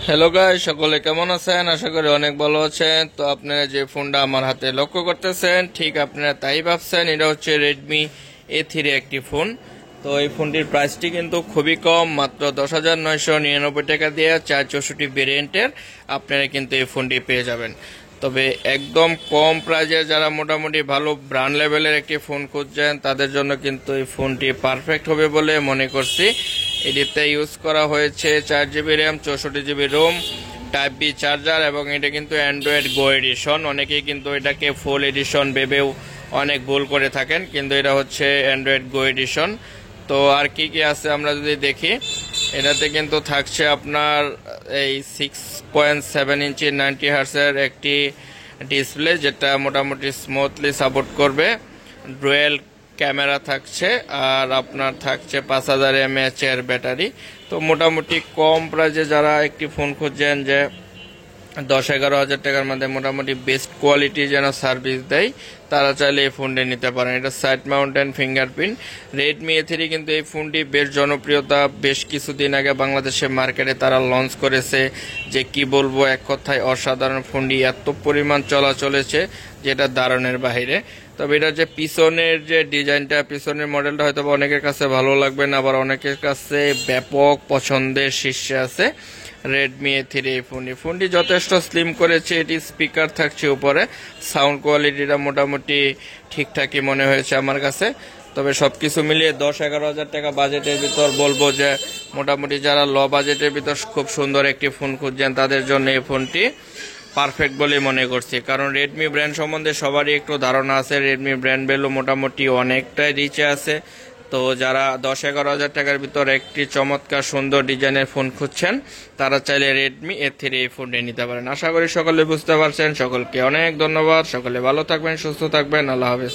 Hello guys, সকলে কেমন আছেন? আশা করি অনেক ভালো আছেন। তো আপনারা যে ফোনটা আমার হাতে লক্ষ্য করতেছেন, ঠিক আপনারা তাই ভাবছেন। এটা হচ্ছে রেডমি A3 একটি ফোন। তো এই ফোনটির প্রাইসটি কিন্তু খুবই কম, মাত্র 10,999 টাকা দিয়ে 464 ভেরিয়েন্টের আপনারা কিন্তু এই ফোনটি পেয়ে যাবেন। তবে একদম কম প্রাইজে যারা মোটামুটি ভালো ব্র্যান্ড লেভেলের একটি ফোন খুঁজছেন, তাদের জন্য কিন্তু এই ফোনটি পারফেক্ট হবে বলে মনে করছি। এটিতে ইউজ করা হয়েছে 4 GB RAM, 64 GB ROM, type B charger, এবং এটা কিন্তু অ্যান্ড্রয়েড গো এডিশন। অনেকেই কিন্তু এটাকে ফুল এডিশন ভেবেও অনেক ভুল করে থাকেন, কিন্তু এটা হচ্ছে অ্যান্ড্রয়েড গো এডিশন। তো আর কি কি আছে আমরা যদি দেখি, এটাতে কিন্তু থাকছে আপনার এই 6.7 ইঞ্চি 90 হার্টসের একটি ডিসপ্লে, যেটা মোটামুটি স্মুথলি সাপোর্ট করবে। ডুয়েল ক্যামেরা থাকছে, আর আপনার থাকছে 5000 mAh এর ব্যাটারি। তো মোটামুটি কম প্রাইজে যারা একটি ফোন খুঁজছেন যে 10-11 হাজার টাকার মধ্যে মোটামুটি বেস্ট কোয়ালিটি যেন সার্ভিস দেয়, তারা চাইলে এই ফোনটি নিতে পারেন। এটা side mountain fingerprint Redmi A3। কিন্তু এই ফোনটি বেশ জনপ্রিয়তা, বেশ কিছুদিন আগে বাংলাদেশের মার্কেটে তারা লঞ্চ করেছে। যে কি বলবো, এক কথায় অসাধারণ। ফোনটি এত পরিমাণ চলা চলেছে যেটা ধারণের বাহিরে। তবে এটা যে পিছনের যে ডিজাইনটা, পিছনের মডেলটা হয়তো অনেকের কাছে ভালো লাগবে না, আবার অনেকের কাছে ব্যাপক পছন্দের শীর্ষে আছে রেডমি A3 এই ফোনটি যথেষ্ট স্লিম করেছে। এটি স্পিকার থাকছে উপরে, সাউন্ড কোয়ালিটিটা মোটামুটি ঠিকঠাকই মনে হয়েছে আমার কাছে। তবে সবকিছু মিলিয়ে 10-11 হাজার টাকা বাজেটের ভিতর বলবো যে মোটামুটি যারা লো বাজেটের ভিতর খুব সুন্দর একটি ফোন খুঁজছেন, তাদের জন্য এই ফোনটি পারফেক্ট বলে মনে করছি। কারণ রেডমি ব্র্যান্ড সম্বন্ধে সবারই একটু ধারণা আছে, রেডমি ব্র্যান্ড ভ্যালু মোটামুটি অনেকটাই রিচে আছে। তো যারা 10-11 হাজার টাকার ভিতর একটি চমৎকার সুন্দর ডিজাইনের ফোন খুঁজছেন, তারা চাইলে রেডমি A3 এই ফোনটি নিতে পারেন। আশা করি সকলে বুঝতে পারছেন। সকলকে অনেক ধন্যবাদ। সকলে ভালো থাকবেন, সুস্থ থাকবেন। আল্লাহ হাফেজ।